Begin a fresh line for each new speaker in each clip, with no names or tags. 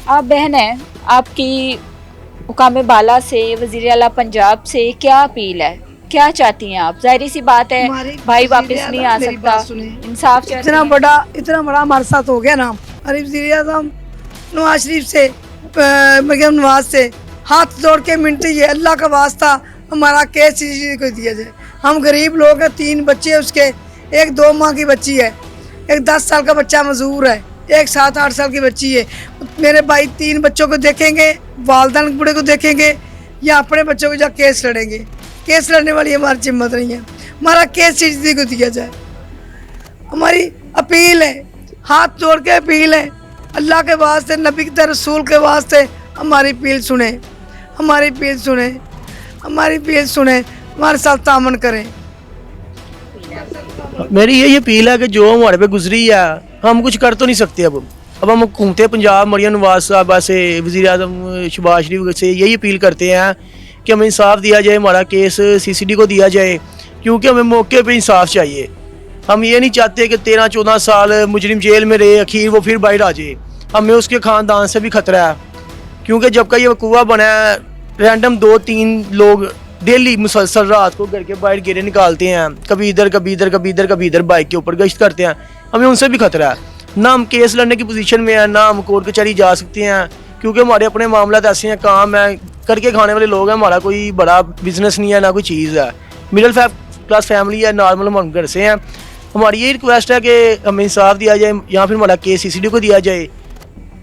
आप बहन हैं, आपकी मुकाम बाला से वज़ीर आला पंजाब से क्या अपील है, क्या चाहती हैं आप? जाहिर सी बात है
हमारी
भाई
वज़ीर
वापस नहीं
आज़म
आ
मेरी
सकता,
बात सुने।
इंसाफ चाहती
इतना
हैं।
बड़ा हमारे साथ हो गया ना। हमारे वज़ीर आज़म नवाज शरीफ से मरियम नवाज से हाथ जोड़ के मिनती है, अल्लाह का वास्ता हमारा केस सीसीडी को दिया जाए। हम गरीब लोग हैं, 3 बच्चे हैं उसके, एक 2 माह की बच्ची है, एक 10 साल का बच्चा मजदूर है, एक 7-8 साल की बच्ची है। मेरे भाई 3 बच्चों को देखेंगे, वालदान बूढ़े को देखेंगे या अपने बच्चों को जा केस लड़ेंगे। केस लड़ने वाली हमारी हिम्मत नहीं है। हमारा केस सीसीडी को दिया जाए। हमारी अपील है, हाथ जोड़ के अपील है, अल्लाह के वास्ते, नबी के रसूल के वास्ते हमारी अपील सुने, हमारी अपील सुने, हमारी अपील सुने, हमारे साथ तामन करें।
मेरी यही अपील है कि जो हमारे पे गुजरी है हम कुछ कर तो नहीं सकते। अब हम हुकूमत पंजाब मरियम नवाज साहबा से, वज़ीर आज़म शहबाज शरीफ से यही अपील करते हैं कि हमें इंसाफ दिया जाए, हमारा केस सीसीडी को दिया जाए, क्योंकि हमें मौके पे इंसाफ चाहिए। हम ये नहीं चाहते कि 13-14 साल मुजरिम जेल में रहे, आखिर वो फिर बाहर आ जाए। हमें उसके ख़ानदान से भी ख़तरा है, क्योंकि जब का ये कुआ बना है, रैंडम 2-3 लोग डेली मुसलसल रात को घर के बाहर गिरे निकालते हैं, कभी इधर कभी इधर कभी इधर कभी इधर, बाइक के ऊपर गश्त करते हैं। हमें उनसे भी खतरा है। ना हम केस लड़ने की पोजीशन में है, ना हम कोर्ट कचहरी जा सकते हैं, क्योंकि हमारे अपने मामला ऐसे हैं, काम है, करके खाने वाले लोग हैं। हमारा कोई बड़ा बिजनेस नहीं है, ना कोई चीज़ है, मिडिल क्लास फैमिली है, नॉर्मल हम घर से हैं। हमारी यही रिक्वेस्ट है कि हमें इंसाफ दिया जाए या फिर हमारा केस सीसीडी को दिया जाए,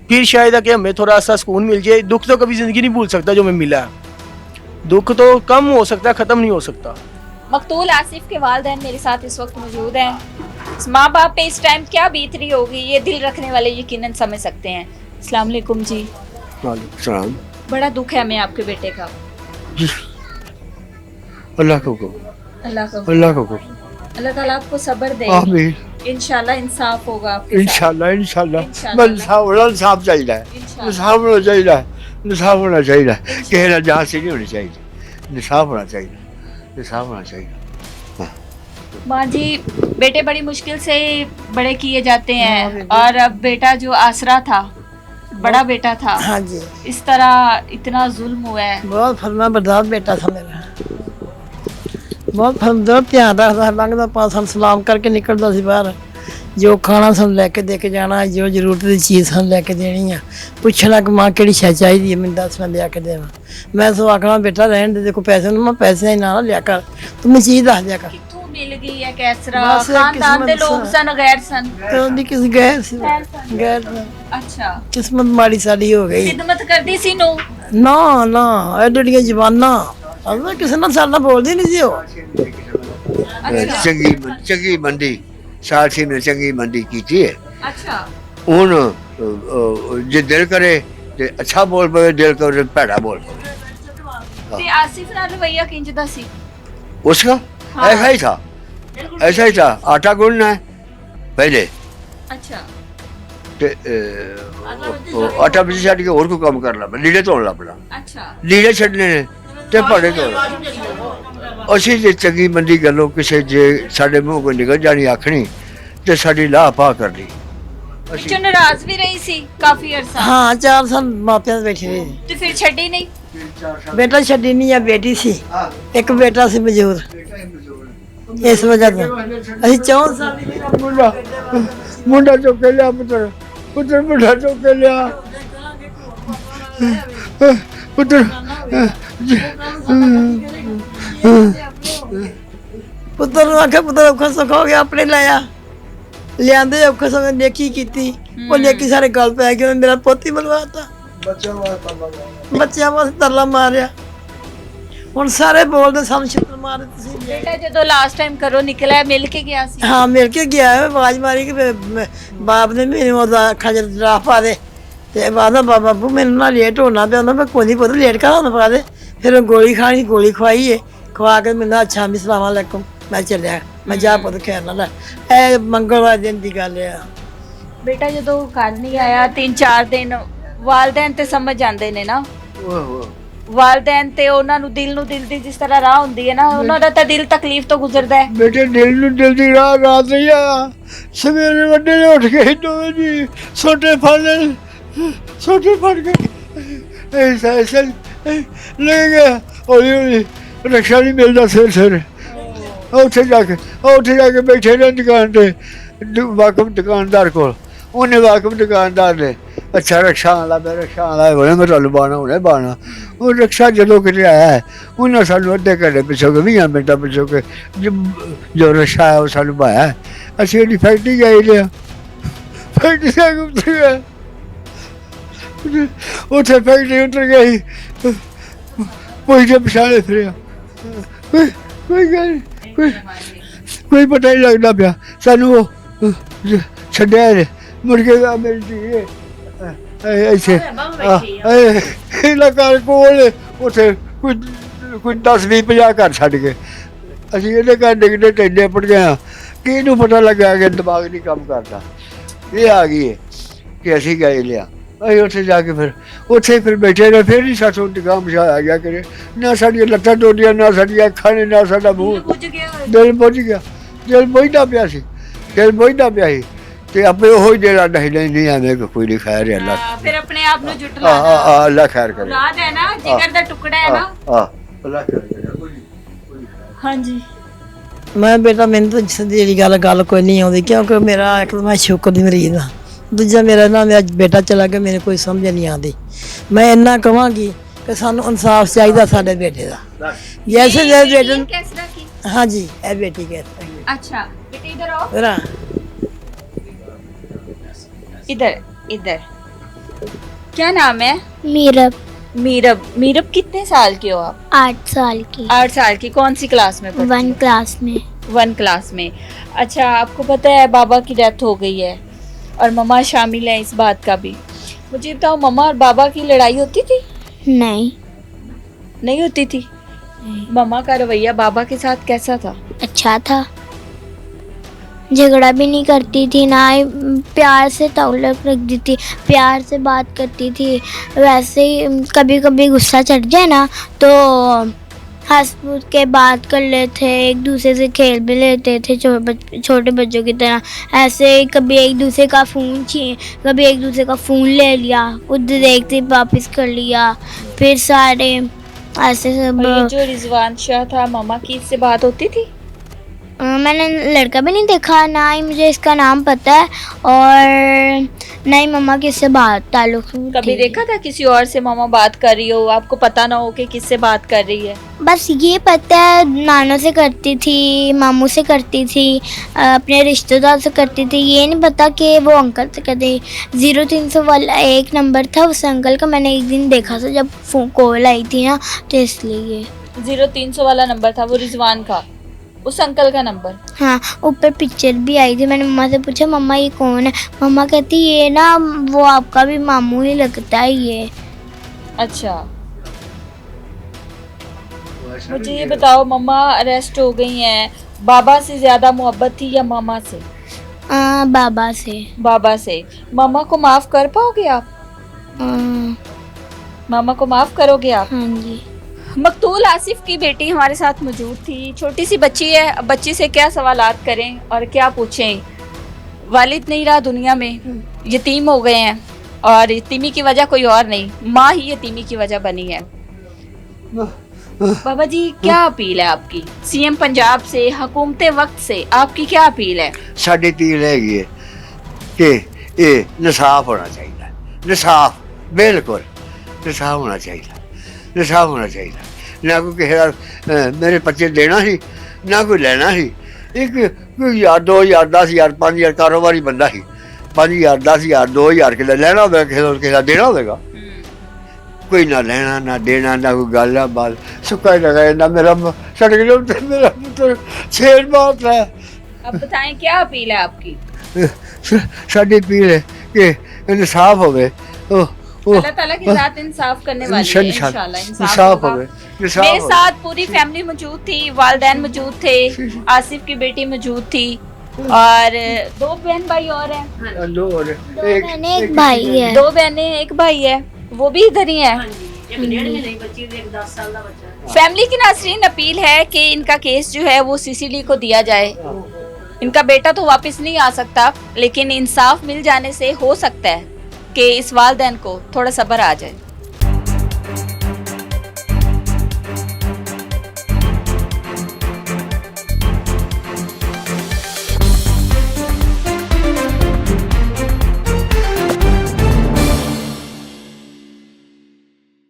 फिर शायद है कि हमें थोड़ा सा सुकून मिल जाए। दुख तो कभी ज़िंदगी नहीं भूल सकता जो हमें मिला है, दुख तो कम हो सकता है, ख़त्म नहीं हो सकता।
मकतूल आसिफ के वालिदैन मेरे साथ इस वक्त मौजूद हैं। माँ बाप पे इस टाइम क्या बीत रही होगी, ये दिल रखने वाले यकीनन समझ सकते हैं। अस्सलाम वालेकुम जी।
वालेकुम सलाम।
बड़ा दुख है हमें आपके बेटे का।
अल्लाह को हुक्म,
अल्लाह का
अल्लाह को हुक्म।
अल्लाह ताला आपको सब्र दे,
आमीन।
इंशाल्लाह इंसाफ होगा आपके साथ।
इंशाल्लाह इंशाल्लाह
इंशाल्लाह।
इंसाफ चाहिए है,
इंशाल्लाह।
इंसाफ होना चाहिए है, इंसाफ होना चाहिए है, किसी ना जान से नहीं होनी चाहिए, इंसाफ होना चाहिए, इंसाफ होना चाहिए।
माँ जी, बेटे बड़ी मुश्किल से बड़े किए जाते हैं, और अब बेटा जो आसरा था, बड़ा बेटा था,
हाँ जी,
इस तरह इतना जुल्म हुआ है।
बहुत फरमा बरदार बेटा था मेरा, बहुत फरमदार, ध्यान रखता, लंघदा पास हम सलाम करके निकलता सी बाहर, जो खाना सन लैके दे के जाना, जो जरूरत की चीज़ सन लैके देनी है, पूछना कि माँ केड़ी शै चाहिए, मैं दस मैं लिया के देवा। मैं सो आखना बेटा रहने दे, देखो पैसे ना, मैं पैसे ना लिया कर, तू मैं चीज़ दस दिया कर।
कित्थों मिल गई है कैसरा?
बस एक
खानदान दे
किस्मत
लोग
सा।
सन गैर सन?
तो उनकी किस गैर सी,
गैर सन।
गैर
अच्छा,
किस्मत माड़ी साड़ी हो गई।
खिदमत करदी सी नू?
ना ना एडियां जबाना अगर किसी ने साल बोलती नहीं सी वो।
अच्छा
चंगी मंदी साथी ने चंगी मंदी की है।
अच्छा।
ਹੁਣ ਜੇ ਦਿਲ ਕਰੇ ਤੇ ਅੱਛਾ ਬੋਲ ਪਵੇ, ਦਿਲ करे ਭੈੜਾ बोल पवे।
ਤੇ ਆਸਿਫ ਨਾਲ ਰਵਈਆ ਕਿੰਜ ਦਾ ਸੀ?
उसका
हाँ।
ऐसा ही था, ऐसा ही था। आटा गूंदना है पहले
अच्छा।
ते आटा बिच छड़ के और कोई काम करना, लीड़े धोन लगना,
अच्छा।
लीड़े छड़ने ने ते भाड़े धोने। ਅਸੀਂ ਜੇ ਚੰਗੀ ਮੰਦੀ ਗੱਲੋਂ ਕਿਸੇ ਜੇ ਸਾਡੇ ਮੂੰਹ ਕੋਈ ਨਿਕਲ ਜਾਣੀ ਆਖਣੀ ਤੇ ਸਾਡੀ ਲਾਹ ਪਾ ਕਰਨੀ।
ਵਿੱਚੋਂ ਨਾਰਾਜ਼ ਵੀ ਰਹੀ ਸੀ ਕਾਫੀ ਅਰਸਾ?
हाँ 4 साल मापिया बैठे रहे।
ਤੇ ਫਿਰ ਛੱਡੀ ਨਹੀਂ?
बेटा छड़ी नहीं है, बेटी सी, एक बेटा सी मजूर, इस वजह से ਅਸੀਂ 4 साल
ਮੁੰਡਾ ਮੁੰਡਾ ਚੁੱਕ ਕੇ ਲਿਆ, ਪੁੱਤਰ ਪੁੱਤਰ ਮੁੰਡਾ ਚੁੱਕ ਕੇ ਲਿਆ, ਪੁੱਤਰ
पुत्र आखे पुत्र औखा सौखा हो गया, अपने लाया लियादे औखा सौखा नेकी की, वो नेकी सारे गल पै गई, मेरा पोती मलवाता, बच्चों वास्ते तरला मारिया। ਹੁਣ ਸਾਰੇ ਬੋਲਦੇ ਸਾਨੂੰ ਛਿੱਤਰ ਮਾਰੇ ਤੁਸੀਂ।
ਬੇਟਾ ਜਦੋਂ ਲਾਸਟ ਟਾਈਮ ਘਰੋਂ ਨਿਕਲਿਆ ਮਿਲ ਕੇ ਗਿਆ ਸੀ?
ਹਾਂ ਮਿਲ ਕੇ ਗਿਆ ਹੈ, ਆਵਾਜ਼ ਮਾਰੀ ਕਿ ਬਾਪ ਨੇ ਮੈਨੂੰ ਉਹਦਾ ਅੱਖਾਂ 'ਚ ਡਰਾ ਪਾ ਦੇ, ਤੇ ਬਾਅਦ ਬਾਬੂ ਮੈਨੂੰ ਨਾ ਲੇਟ ਹੋਣਾ ਪਿਆ, ਮੈਂ ਕੋਈ ਨਹੀਂ ਪੁੱਤ ਲੇਟ ਕਰਾ ਹੁਣ ਪਾ ਦੇ। ਫਿਰ ਗੋਲੀ ਖਾਣੀ, ਗੋਲੀ ਖਵਾਈ ਹੈ, ਖਵਾ ਕੇ ਮੈਨੂੰ ਅੱਛਾ ਵੀ ਸਲਾਮ ਅਲੈਕੁਮ, ਮੈਂ ਚੱਲਿਆ, ਮੈਂ ਜਾ ਪੁੱਤ ਖੈਰ ਨਾਲ। ਇਹ ਮੰਗਲਵਾਰ ਦਿਨ ਦੀ ਗੱਲ ਆ।
ਬੇਟਾ ਜਦੋਂ ਘਰ ਨਹੀਂ ਆਇਆ 3-4 ਦਿਨ, ਵਾਲਦੈਨ ਤੇ ਸਮਝ ਜਾਂਦੇ ਨੇ ਨਾ, ਵਾਲਦੈਨ ਤੇ ਉਹਨਾਂ ਨੂੰ ਦਿਲ ਦੀ ਜਿਸ ਤਰ੍ਹਾਂ ਰਾਹ ਹੁੰਦੀ ਹੈ ਨਾ, ਉਹਨਾਂ ਦਾ ਤਾਂ ਦਿਲ ਤਕਲੀਫ ਤੋਂ ਗੁਜ਼ਰਦਾ ਹੈ।
ਬੇਟੇ ਦਿਲ ਨੂੰ ਦਿਲ ਦੀ ਰਾਤ ਨਹੀਂ ਆਇਆ। ਸਵੇਰੇ ਵੱਡੇ ਨੇ ਉੱਠ ਕੇ ਦੋਵੇਂ ਜੀ ਛੋਟੇ ਫਲ सोटे फट गए ऐसा ऐसा ले गया हौली हौली रक्षा नहीं मिलता सिर सिर ਉੱਥੇ ਜਾ ਕੇ ਬੈਠੇ ਨੇ ਦੁਕਾਨ ਤੇ ਵਾਕਫ ਦੁਕਾਨਦਾਰ ਕੋਲ ਉਹਨੇ ਵਾਕਫ ਦੁਕਾਨਦਾਰ ਨੇ ਅੱਛਾ ਰਕਸ਼ਾ ਵਾਲਾ ਮੈਂ ਰਕਸ਼ਾ ਵਾਲਾ ਹੋਇਆ ਮੈਂ ਤੁਹਾਨੂੰ ਬਾਣਾ ਹੁਣੇ ਬਾਣਾ ਉਹ ਰਕਸ਼ਾ ਜਦੋਂ ਕਿਤੇ ਆਇਆ ਉਹਨਾਂ ਸਾਨੂੰ ਅੱਧੇ ਘੰਟੇ ਪਿੱਛੋਂ 20 ਮਿੰਟਾਂ ਪਿੱਛੋਂ ਜੋ ਰਕਸ਼ਾ ਹੈ ਉਹ ਸਾਨੂੰ ਪਾਇਆ ਅਸੀਂ ਉਹਦੀ ਫੈਕਟਰੀ ਗਏ ਲਿਆ ਫੈਕਟਰੀ ਜਾ ਕੇ ਉੱਤਰ ਗਏ ਉੱਥੇ ਫੈਕਟਰੀ ਉੱਤਰ ਗਈ ਕੋਈ ਜੇ ਪਛਾਣੇ ਫਿਰਿਆ ਕੋਈ ਗੱਲ ਕੋਈ ਪਤਾ ਨਹੀਂ ਲੱਗਦਾ ਪਿਆ ਸਾਨੂੰ ਉਹ ਛੱਡਿਆ ਨੇ ਮੁੜ ਕੇ ਮੇਰੀ ਧੀ ਇੱਥੇ ਇਹਨਾਂ ਘਰ ਕੋਲ ਉੱਥੇ ਕੋਈ 10-20-50 ਘਰ ਛੱਡ ਕੇ ਅਸੀਂ ਇਹਦੇ ਘਰ ਡਿੱਗਦੇ ਟੈਂਡੇ ਪੜ ਗਏ ਹਾਂ ਕਿ ਇਹਨੂੰ ਪਤਾ ਲੱਗਾ ਕਿ ਦਿਮਾਗ ਨਹੀਂ ਕੰਮ ਕਰਦਾ ਇਹ ਆ ਗਈ ਹੈ ਕਿ ਅਸੀਂ ਗਏ ਲਿਆ ਅਸੀਂ ਉੱਥੇ ਜਾ ਕੇ ਫਿਰ ਬੈਠੇ ਰਹੇ ਫਿਰ ਹੀ ਸਾਥੋਂ ਇੰਤਕਾਮ ਆ ਗਿਆ ਕਰੇ ਨਾ ਸਾਡੀਆਂ ਲੱਤਾਂ ਟੁੱਟੀਆਂ ਨਾ ਸਾਡੀਆਂ ਅੱਖਾਂ ਨੇ ਨਾ ਸਾਡਾ ਮੂੰਹ ਦਿਲ ਬੁੱਝ ਗਿਆ ਦਿਲ ਬੁੱਝਦਾ ਪਿਆ ਸੀ ਤੇ ਆਪੇ ਉਹ ਹੀ ਜਿਹੜਾ ਨਹੀਂ ਐਵੇਂ ਕੋਈ ਨਹੀਂ ਖੈਰ ਹੈ ਅੱਲਾ
ਫਿਰ ਆਪਣੇ ਆਪ ਨੂੰ ਜੁਟ ਲਾ
ਅੱਲਾ ਖੈਰ ਕਰੇ
ਔਲਾਦ ਹੈ ਨਾ ਜਿਗਰ ਦਾ ਟੁਕੜਾ ਹੈ ਨਾ
ਅੱਲਾ ਖੈਰ ਕਰੇ
ਹਾਂਜੀ
ਮੈਂ ਬੇਟਾ ਮੈਨੂੰ ਤਾਂ ਸਿੱਧੀ ਜਿਹੜੀ ਗੱਲ ਕੋਈ ਨਹੀਂ ਆਉਂਦੀ ਕਿਉਂਕਿ ਮੇਰਾ ਇੱਕ ਤਾਂ ਮੈਂ ਸ਼ੂਗਰ ਦੀ ਮਰੀਜ਼ ਹਾਂ ਦੂਜਾ ਮੇਰਾ ਬੇਟਾ ਚਲਾ ਗਿਆ ਮੈਨੂੰ ਕੋਈ ਸਮਝ ਨਹੀਂ ਆਉਂਦੀ ਮੈਂ ਇੰਨਾ ਕਹਾਂਗੀ ਕਿ ਸਾਨੂੰ ਇਨਸਾਫ ਚਾਹੀਦਾ ਸਾਡੇ ਬੇਟੇ ਦਾ ਜੈਸੇ ਮੇਰੇ ਬੇਟੇ ਨੂੰ
कैसरा की
हाँ जी है बेटी कहते हैं
अच्छा बेटे इधर आओ
जरा
इधर क्या नाम है
मीरब
मीरब कितने साल के हो आप
8 साल की
8 साल की कौन सी क्लास में पढ़ती
1 क्लास में
हो? 1 क्लास में अच्छा आपको पता है बाबा की डेथ हो गई है और मम्मा शामिल है इस बात का भी मुझे बताओ मम्मा और बाबा की लड़ाई होती थी नहीं होती थी मम्मा का रवैया बाबा के साथ कैसा था
अच्छा था झगड़ा भी नहीं करती थी ना ही प्यार से ताल्लुक रखती थी प्यार से बात करती थी वैसे ही कभी कभी गुस्सा चढ़ जाए ना तो हंस फूस के बात कर लेते एक दूसरे से खेल भी लेते थे छोटे बच्चों की तरह ऐसे कभी एक दूसरे का फ़ोन कभी एक दूसरे का फ़ोन ले लिया उधर देखते वापस कर लिया फिर सारे ऐसे सब
और ये जो रिजवान शाह था मामा की इससे बात होती थी
मैंने लड़का भी नहीं देखा ना ही मुझे इसका नाम पता है और ना ही मम्मा की इससे बात ताल्लुक
कभी देखा था किसी और से मामा बात कर रही हो आपको पता ना हो कि किससे बात कर रही है
बस ये पता है नानों से करती थी मामू से करती थी अपने रिश्तेदार से करती थी ये नहीं पता कि वो अंकल से करती 0300 वाला एक नंबर था उस अंकल का मैंने एक दिन देखा था जब कॉल आई थी ना तो इसलिए
0300 वाला नंबर था वो रिजवान का उस अंकल का नंबर
हाँ ऊपर पिक्चर भी आई थी मैंने मम्मा से पूछा मम्मा ये कौन है मम्मा कहती ये ना वो आपका भी मामू ही लगता है ये
अच्छा मुझे ये बताओ मम्मा अरेस्ट हो गई हैं बाबा से ज्यादा मोहब्बत थी या मामा से बाबा से मामा को माफ कर पाओगे आप मामा को माफ करोगे आप
हाँ जी
मकतूल आसिफ की बेटी हमारे साथ मौजूद थी छोटी सी बच्ची है अब बच्ची से क्या सवालात करें और क्या पूछें वालिद नहीं रहा दुनिया में यतीम हो गए हैं और यतीमी की वजह कोई और नहीं माँ ही यतीमी की वजह बनी है बाबा जी क्या अपील है आपकी सीएम पंजाब से हुकूमत वक्त से आपकी क्या अपील है
साड़ी अपील हैगी है कि ये इंसाफ होना चाहिए इंसाफ बिल्कुल इंसाफ होना चाहिए ना कोई किसी मेरे बच्चे देना ही ना कोई लेना ही एक कोई 1000 2000 10,000 5,000 कारोबारी बंदा ही 5,000 10,000 2,000 किलो लेना होगा किसी देना होगा कोई ना लेना ना देना ना कोई गल ना बात सुखा ही लगा ना मेरा मेरा पुत्र छेड़ बात है
अब बताएं क्या अपील है आपकी
साड़ी अपील है कि इंसाफ होवे
अल्लाह ताला की जात इंसाफ करने वाली है इंशाल्लाह इंसाफ होगा मेरे साथ पूरी फैमिली मौजूद थी वालिदैन मौजूद थे आसिफ की बेटी मौजूद थी और 2 बहन भाई और हैं
दो
एक भाई है
2 बहनें एक भाई है वो भी इधर ही है फैमिली की नाज़रीन अपील है कि इनका केस जो है वो सीसीडी को दिया जाए इनका बेटा तो वापस नहीं आ सकता लेकिन इंसाफ मिल जाने से हो सकता है कि इस वालदैन को थोड़ा सब्र आ जाए।